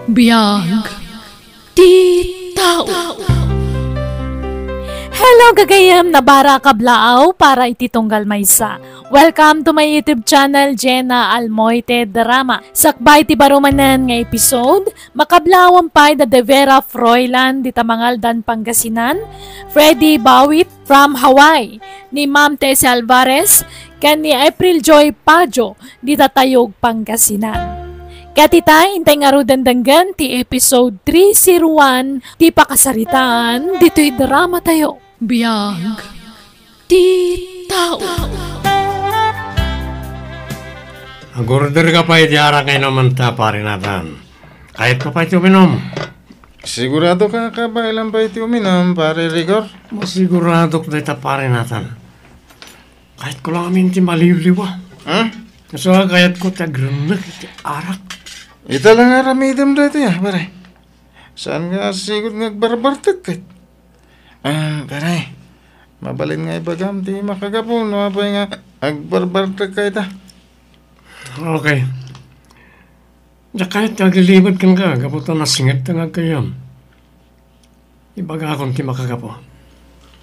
Biyag ti tao. Hello gagayam na bara kablaaw para ititunggal maysa. Welcome to my YouTube channel, Jenna Almoite Drama. Sakbay ti barumanan nga episode, makablawang pay da De Vera Froilan di Tamangaldan, Pangasinan, Freddy Bawit from Hawaii, ni Ma'am Tess Alvarez, kan ni April Joy Pajo di Tatayog, Pangasinan. Katita, intay nga ro dandanggan ti episode 301 ti pakasaritaan dito'y drama tayo. Biyag ti tao. Agurder ka pa itiara kayo naman ta pare natin. Kahit ka pa iti uminom. Sigurado ka ba ilang pa iti uminom, pare Rigor? Masigurado ka ita pare natin. Kahit ko lang amin ti maliliwa. Kasi kahit ko tagrunak iti arak. Ita lang aramidam dito ya, pare. Saan nga sigod ngagbarbartag kahit? Pare, mabalin nga ibagam ti makagapon, no pa nga agbarbartag kahit Okay. Diya kahit agilibad kang ka, kaputo na singit na ngagkayam. Ibaga akong ti makagapo.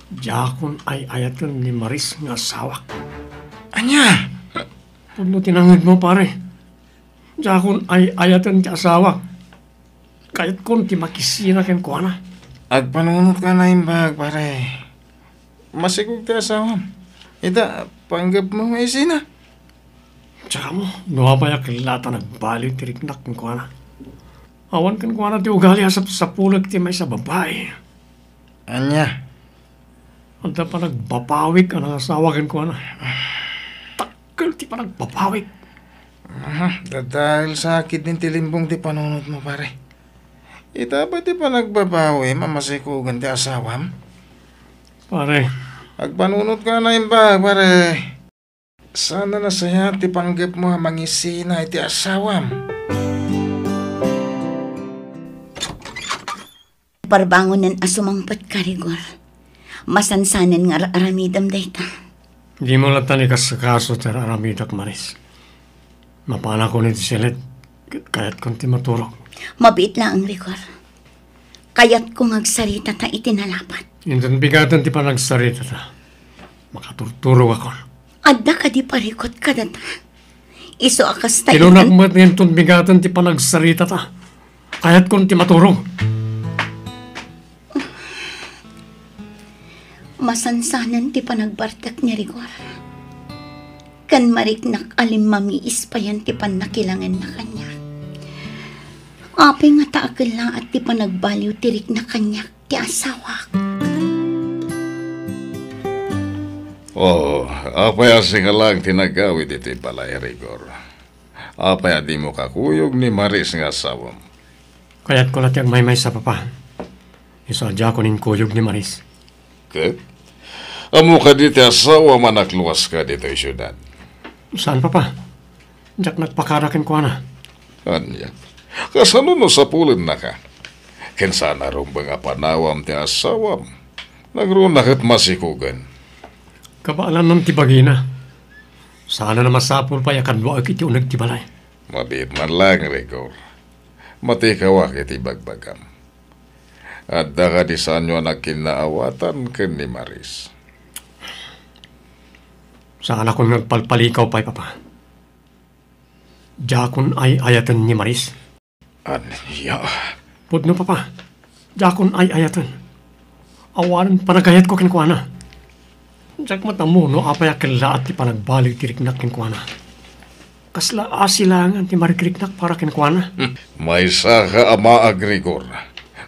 Diya akong ay ayatan ni Maris nga sawak. Anya? Puno tinangid mo pare. Diya akong ay ayatan ti asawak. Kahit kung ti makisina ken ko na. Agpanunot ka na imbag, pare. Masigog ti asawam. Ita, panggap mo nga isina. Tsaka mo, nuwapaya kilata nagbaliw ti riknak ken ko na. Awan ken ko na ti ugali asap sa pulag ti may sa babae. Anya? Anta pa nagbapawik ang asawa ken ko na. Takkel ti pa nagbapawik. Dahil sakit din tilimbong ti panunot mo, pare. Ita ba ti pa nagbabawi, mamasikugan ti asawam? Pare. Agpanunot ka na imbag, pare. Sana nasaya ti panggap mo mangisina iti asawam. Parbangonan asumangpat ka, Rigor. Masansanan nga aramidam dayta. Di mo lang tanikas sa kaso ti aramidak Maris. Mapana ko niti silit, kaya't kong ti maturok. Mabiit lang ang Rigor. Kaya't kung agsarita ta itinalapat. Indan bigatan ti panagsarita ta. Makaturturog ako. Adda ka di parikot ka data. Iso akas tayo. Tinunak mo at ngayon bigatan ti panagsarita ta. Kaya't kong ti maturog. Masansanan ti panagbartak ni Rigor. Kan mariknak alim mamiis pa yan ti panakilangan na kanya. Apay nga taakal lang at ti panagbaliw tirik na kanya ti asawa. Apay asing lang tinagawid iti balay, Rigor. Apay di mo kakuyog ni Maris nga asawam. Kaya't ko natiyag may sa papa. Isadya ko nin kuyog ni Maris. Kat? Amo ka diti asawa manakluwas ka dito yung syudad. Saan papa? Diyak nagpakarakin ko na. Anya? Kasano no sa pulid na ka? Kensana rin ba nga panawam ti asawam? Nagrunakit masikugan. Kabaalan ng tibagina. Sana na masapul pa yakan mo iti unag tibalay. Mabit man lang, Rigor. Matikawak iti bagbagam. At daka di sanyo nagkinaawatan ken ni Maris. Sana kung nagpalpalikaw pa'y papa. Jakon ay ayatan ni Maris. Anya? Pudno papa. Jakon ay ayatan. Awanan panagayat ko kinkuana. Jak matamo no apay akila at ti panagbalik tiriknak kinkuana. Kasla asilangan ti marikiriknak para kinkuana. May saka ama Rigor.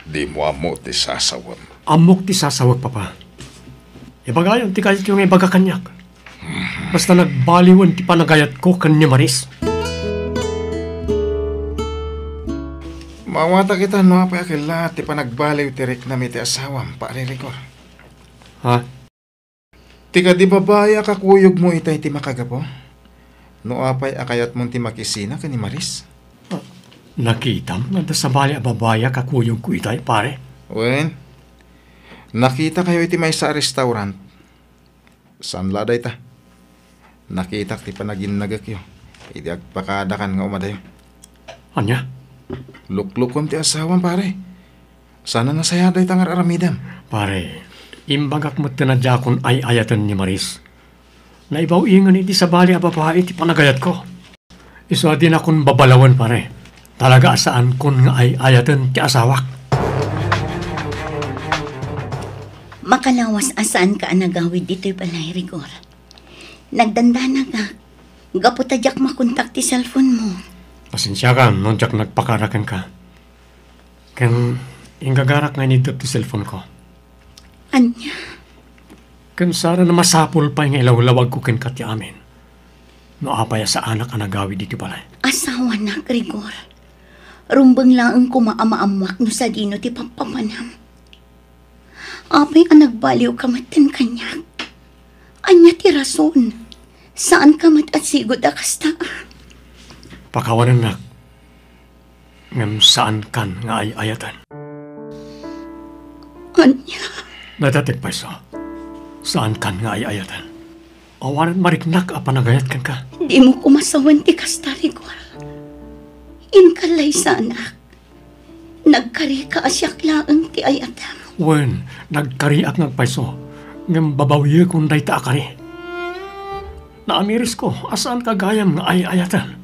Di mo amo ti sasawam. Amok ti sasawag papa. Ibagayon ti kayat yung ibaga kanyak. Basta nagbaliwan ti panagayat ko kan ni Maris. Mawata kita no apay akila ti panagbaliw tirik na ti asawam, pare Rigor. Ha? Tika di babaya kakuyog mo itay ti makagapo? No apay akayat mong ti makisina ka ni Maris? Nakita mo na sa bali ababaya kakuyog ko itay pare. Wen, nakita kayo iti may sa restaurant. Saan laday ta? Nakita ti panagin nagakyo. Iti agpakadakan nga umadayo. Anya? Luklukom ti asawan, pare. Sana nasaya day tangar aramidam. Pare, imbagak mo tinadya kung ay ayatan ni Maris. Naibaw ingan iti sa bali a babae iti panagayat ko. Iso din akong babalawan, pare. Talaga saan kun nga ay ayatan ti asawak. Makalawas asaan ka nagawid dito'y balay, Rigor. Nagdandana ka. Gaputadyak makontak ti cellphone mo. Pasensya ka, nung jak nagpakarakan ka. Kan ingagarak nga nito ti cellphone ko. Anya, Kan sara na masapol pa nga ilawlawag ko ken kati amin. No apaya sa anak ang nagawid dito balay. asawa na, Rigor. Rumbang lang ang kumaamaamuak no sa dino ti pampamanam. Apay ang nagbaliw kamatan kanya. Anya ti rason. Saan kamat at sigod akasta? Pakawanan na. Ngam saan kan nga ay ayatan. Anya, Natatik pa iso. Saan kan nga ay ayatan. Awanan mariknak a panagayat kan ka. di mo kumasawan ti kasta, Rigor. Inkalay sa anak. Nagkari ka asyak laang ti ayatam. Wen, nagkariak nagpaiso. Ngam babawiya kung day ta akari. Naamiris ko, asaan kagayam nga ay ayatan.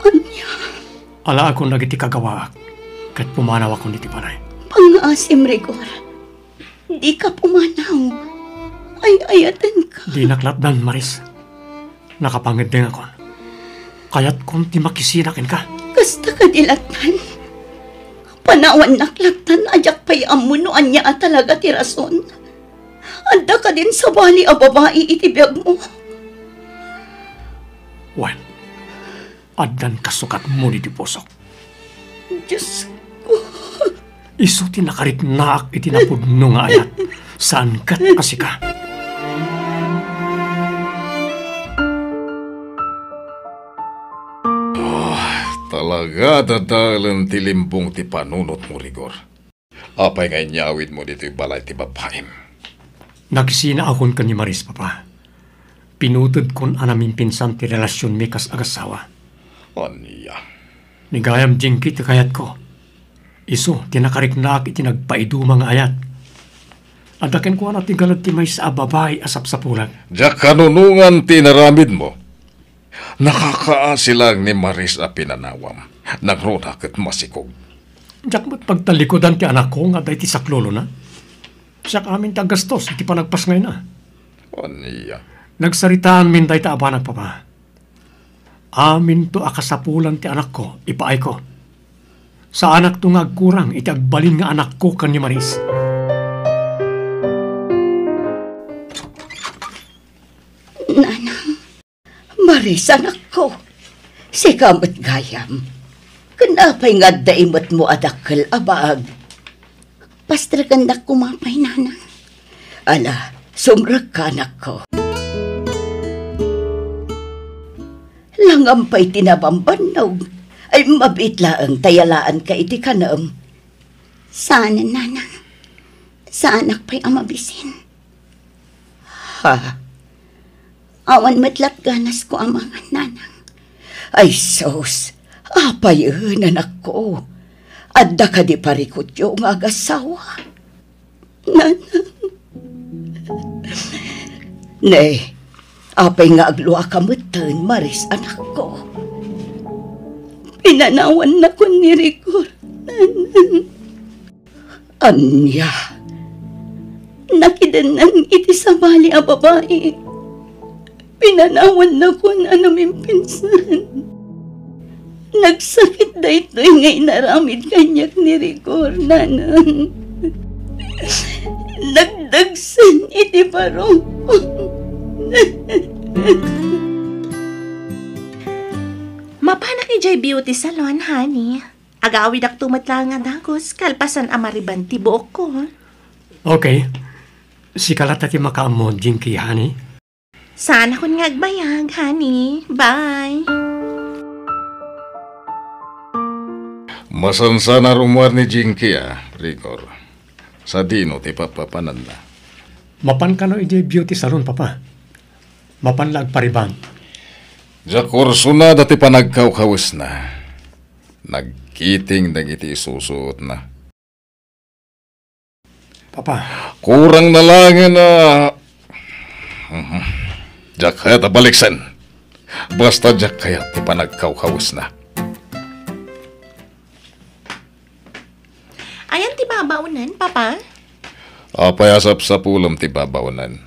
Anya, Ala ako nagiti kagawaak. Kat pumanaw ako niti panay. pang-asim, Rigor. Di ka pumanaw. Ay ayatan ka. Di naklatdan, Maris. Nakapangit din ako. Kaya't kung ti makisinakin ka. Kasta ka dilatan. Panawan naklatan ajak pay amuno anya talaga ti rason. Anda ka din sa bali a babae itibiyag mo. Wen, addan kasukat mo di pusok. Diyos, Isu ti nakariknaak itinapudno nga ayat. Saan kat kasi ka? Talaga dadalan ti limbong ti panunot mo, Rigor. Apay nga inyawid mo dito'y balay ti babaem. Nakisina akon ka ni Maris, papa. Pinutod kon anamin pinsan ti relasyon mi kas agasawa. Aniya. Nigayam jingki ti kayat ko. Isu, tinakariknaak iti nagpaidu mga ayat. Adaken ko na ti galad ti may sa babae asap sa pulag. Diyak kanunungan ti naramid mo. Nakakaasilang ni Maris a pinanawam. Nagruna kat masikog. Diyak mo't pagtalikodan ti anak ko nga day ti saklolo na. Siyak amin tagastos iti panagpas ngay na. Aniya. Nagsaritaan min day ta abanag, papa. Amin to akasapulan ti anak ko, ipaay ko. Sa anak to nga agkurang, iti agbalin nga anak ko kan ni Maris. nanang, Maris anak ko. Si kamot gayam. Kanapay nga daimot mo adakal abaag. Pastragan na kumapay nanang. Ala, sumrag ka anak ko. Langampay tinabambanog, ay mabitlaang tayalaan ka iti kanam. Sana, nanang. Sa anak pa'y amabisin. Ha? Awan matlat ganas ko ang mga nanang. Ay sos, apay anak ko. Adda ka di parikot yung agasawa. Nanang. Nay, apay nga agluwa ka mutan, Maris, anak ko. Pinanawan na ko ni Rigor, nanang. Anya, nakidanang iti sa bali a babae. Pinanawan na ko na namin pinsan. Nagsakit na ito'y ngay naramid kanyak ni Rigor, nanang. Nagdagsan iti parong. Mapana kay J Beauty Salon, honey. Agawid ak tumatla nga dagos, kalpasan amariban ti buok ko. Okay. Si kalata ti makaamo, jinki, honey. Sana kun nga agbayag, honey. Bye. Masansa na rumar ni Jinky, Rigor. Sa dino ti papapanan na. Mapan ka no iti beauty salon, papa. Mapan lag pariban. Diyak kurso na dati panagkawkawis na. Kiting dagiti isusuot na. Papa, Kurang na lang na... Diyak kaya tabaliksan. Basta diyak kaya ti panagkawkawas na. Ayan ti babaunan, Papa. Apayasap sa pulam ti babawanan.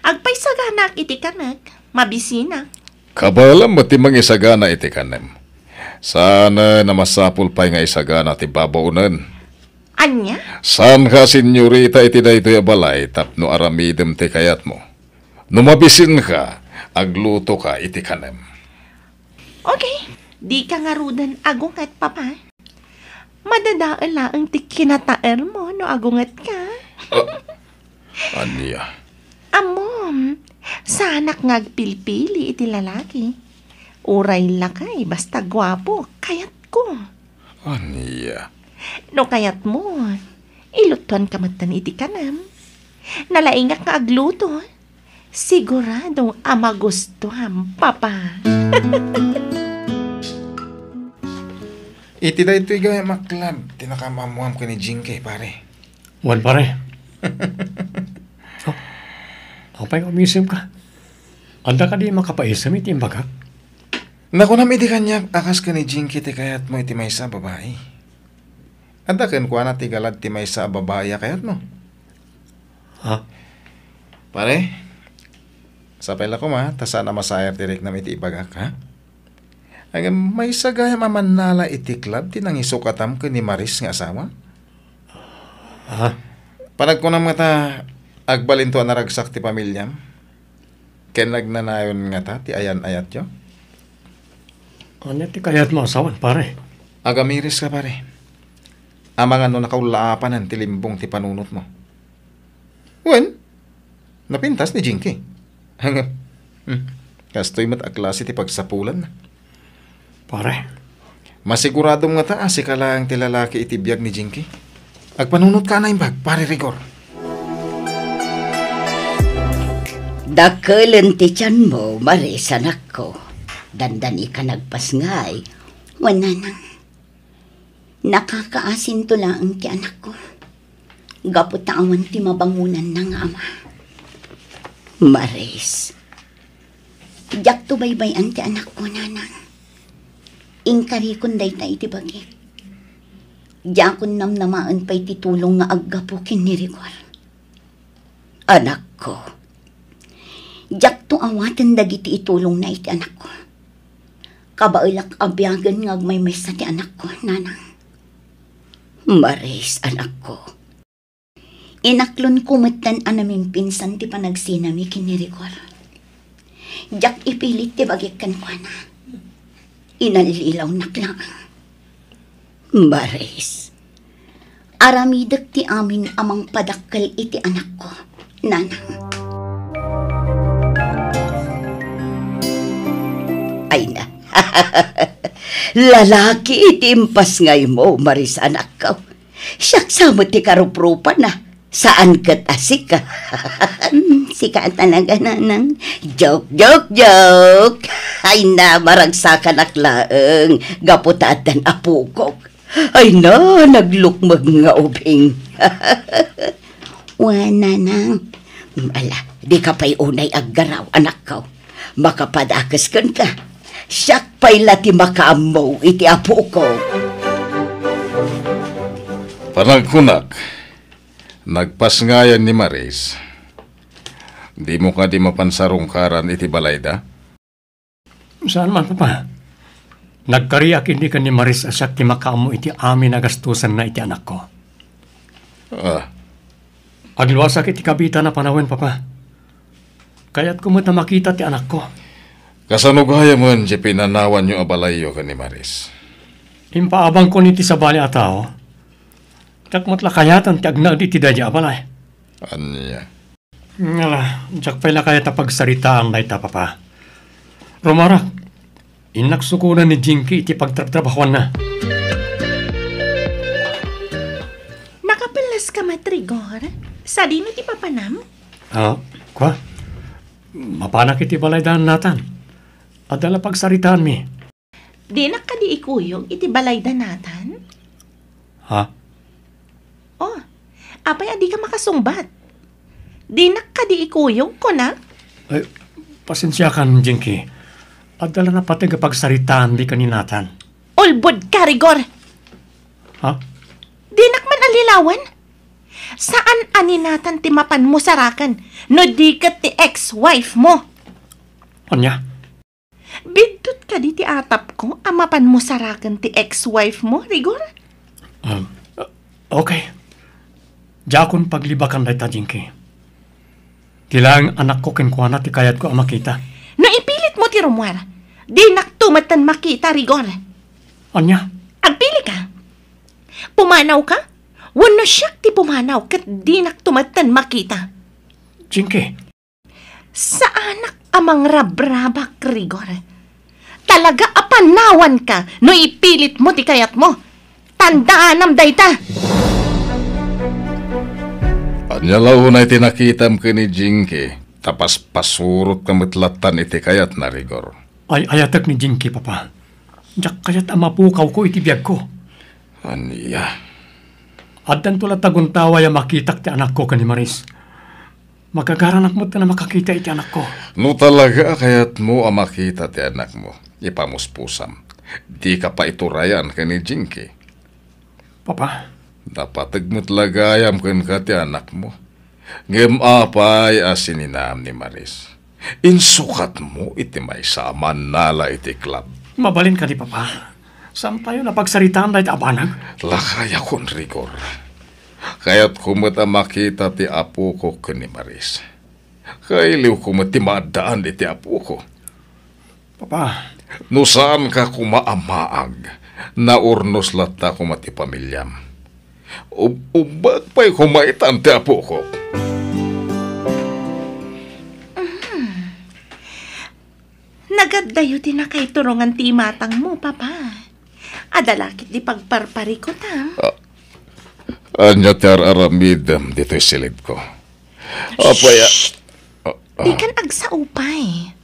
Agpay saganak iti kanak. Mabisina. Kabalam mo ti mangisagana iti kanem. Sana na masapul pa'y nga isagana ti babaunan. Anya? San ka, senyorita, iti daytoy balay tapno aramidem ti kayat mo. Numabisin ka, agluto ka iti kanem. Okay. Di ka nga rudan agungat, Papa. Madadaan laang ti kinataer mo no agungat ka. Anya? Amom, sanak ngagpilpili iti lalaki. Uray lakay, basta gwapo, kayat ko. Anya? No kayat mo, ilutuan kamatan iti kanam. Nalaingak nga agluto. Siguradong amagustuhan, Papa. Iti daytoy gaya maklab, tinakamamuam ko ni Jinky, pare. wan pare. Apay umisim ka. Anda ka di makapaisam iti imbagak. Nakunam iti kanya, akas ka ni Jinky ti kayat mo iti maysa babae. Anda ken kuana ti galad ti maysa babae kayat mo. Ha? Pare, sapay la ko ma, tasana masayar direk na iti ibagak, ha? Ang may sagaya mamanala iti club, tinangisukatam ko ni Maris nga asawa. Ha? Panag ko na ta, agbalinto na ragsak ti pamilyam. Ken nagnanayon nga ta, ti ayan-ayat yo. Ano ti kayat mo asawan pare? Agamiris ka pare. Amang ano nakaulaapanan ti limbong ti panunot mo. Wen, napintas ni Jinky. Kastoy mat aklase ti pagsapulan na. Pare, Masiguradong nga ta, si ka lang ti lalaki iti biyag ni Jinky. Agpanunot ka na imbag, pare Rigor. Dakulan ti tiyan mo, Maris, anak ko. Dandan ika nagpasngay. Wala nang. Nakakaasin to lang ti anak ko. Gaputawan ti mabangunan ng ama. Maris. Diyak to baybayan ti anak ko, nanang. Ingkari kun day ta iti bagik. Diakon namnamaan pa'y titulong nga aggapo kinirigwar. Anak ko. Diyak to awatan dagiti itulong na iti anak ko. Kabailak abyagan nga agmay sa ti anak ko, nanang. Maris, anak ko. Inaklon kumatan anaming pinsan ti panagsinami kinirigwar. Diyak ipilit ti bagik kan kwa na. Inalilaw naklang. Maris, aramidak ti amin amang padakkel iti anak ko, nanang. Ay na, lalaki iti impas ngay mo, Maris, anak ko. Siyak samot ti karuprupan na. Saan kat asik ka? Sika talaga, nanang. Joke, joke, joke. Ay na, maragsakan aklaeng. Gaputatan apukok. Ay na, naglukmag nga ubing. Wana nang. Ala, di ka pa'y unay aggaraw, anak ko. Makapadakas kan ka. Siyak pa'y lati makaamaw iti apukok. Panagkunak. Nagpasngayan ni Maris. Di mo ka di mapansarungkaran iti balayda? saan man papa? Nagkariak hindi ka ni Maris asak ti makaamo iti amin nagastusan na iti anak ko. Agluwasak iti kabita na panawin papa. Kaya't kumot na makita ti anak ko. Kasanugaya mo di pinanawan yung abalayo ka ni Maris. Impaabang ko niti sa bali atao. Takmat lakayatan ti agnag iti dadya abalay. Anya? Ngala, jak pala kaya tapagsarita ang naita papa. Romarak, inaksukunan ni Jinky iti pagtrabahuan na. Nakapelas ka matrigor? Sa dino ti papanam? Kwa? Mapanak iti balay daan natan. Adala pagsaritaan mi. Di na ka di ikuyog iti balay danatan? Ha? Oh, apay adi ka makasungbat. Di na ka di ikuyog ko na? Ay, pasensya kan, Jinky. Adala na pati kapag saritaan di kaninatan. Ulbod ka, Rigor. Ha? Di nakman alilawan? Saan aninatan ti mapan mo sarakan no di kat ti ex-wife mo? Anya? Bidtot ka di ti atap ko amapan mo sarakan ti ex-wife mo, Rigor? Okay. Jakon paglibakan day ta, Jinky. Tilang anak ko kinkwana ti kayat ko ang makita. No ipilit mo ti Romuar, di naktumatan makita, Rigor. Anya? Agpili ka. Pumanaw ka? Wano siyak ti pumanaw kat di naktumatan makita. Jinky. Sa anak amang rabrabak, Rigor. Talaga apanawan ka no ipilit mo ti kayat mo. Tandaan am dayta. Anya launay tinakitam ka ni Jinky. Tapas pasurot kamitlatan iti kayat na, Rigor. Ay ayatak ni Jinky, Papa. Jak kayat ang mapukaw ko iti biyag ko. Anya? Addan tulad taguntawa ya makitak ti anak ko kani Maris. Magagaranak mo na makakita iti anak ko. No talaga kayat mo ang makita ti anak mo. Ipamuspusam. Di ka pa iturayan ka ni Jinky. Papa, Napatag mo't lagayam kan ka ti anak mo. Ngem apay asininam ni Maris. Insukat mo iti may saman nala iti club. mabalin ka di Papa. Saan tayo napagsaritaan dahi abanag? Lakaya kon, Rigor. Kaya't kumata makita ti apo ko ni Maris. Kailiw kumati maadaan iti apo ko. Papa, No saan ka kumaamaag, naurnos lata kumati pamilyam. Ubag pa'y kumaitan ti apo ko. Nagaddayo ti na kay turungan ti matang mo, Papa. Adalakit di pagparpari ko ta. Anya ti aramidam dito'y silid ko. Apaya... Di kan agsaupay.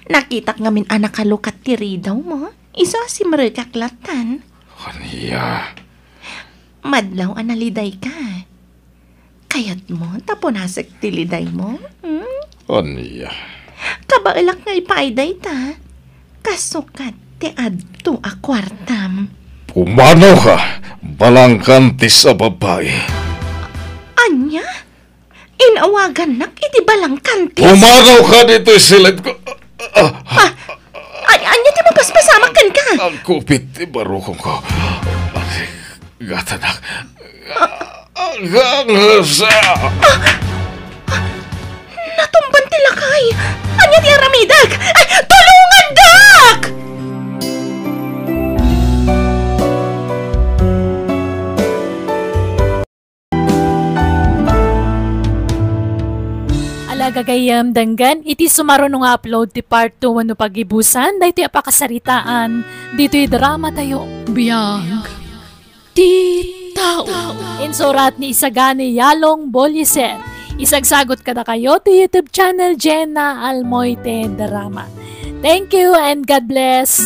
Nakitak ngamin anak kalukat ti ridaw mo. Iso si marikaklatan. Kaniya... Madlaw analiday ka. Kayat mo, taponasek ti liday mo. Kaniya... Kabailak nga ipaiday ta. Kasukat ti adto a kwartam. Pumanaw ka, balangkanti sa babae. Anya? Inawagan nak iti balangkantis. Pumanaw ka dito'y silid ko. Anya ti mapaspasamakan ka. Ang kupit ti barukong ko. Gatanak. Gangasa. Natumban ti lakay. Anya ti aramidag. Ay, tulungan dak! Alagagayam danggan, iti sumaron nga upload ti part 2 wano pagibusan, dahi ti apakasaritaan, dito'y drama tayo. Biyag ti tao. Insurat ni Isagani Yalong Bolyeser. Isagsagot kada kayo ti YouTube channel Jenna Almoite Drama. Thank you and God bless.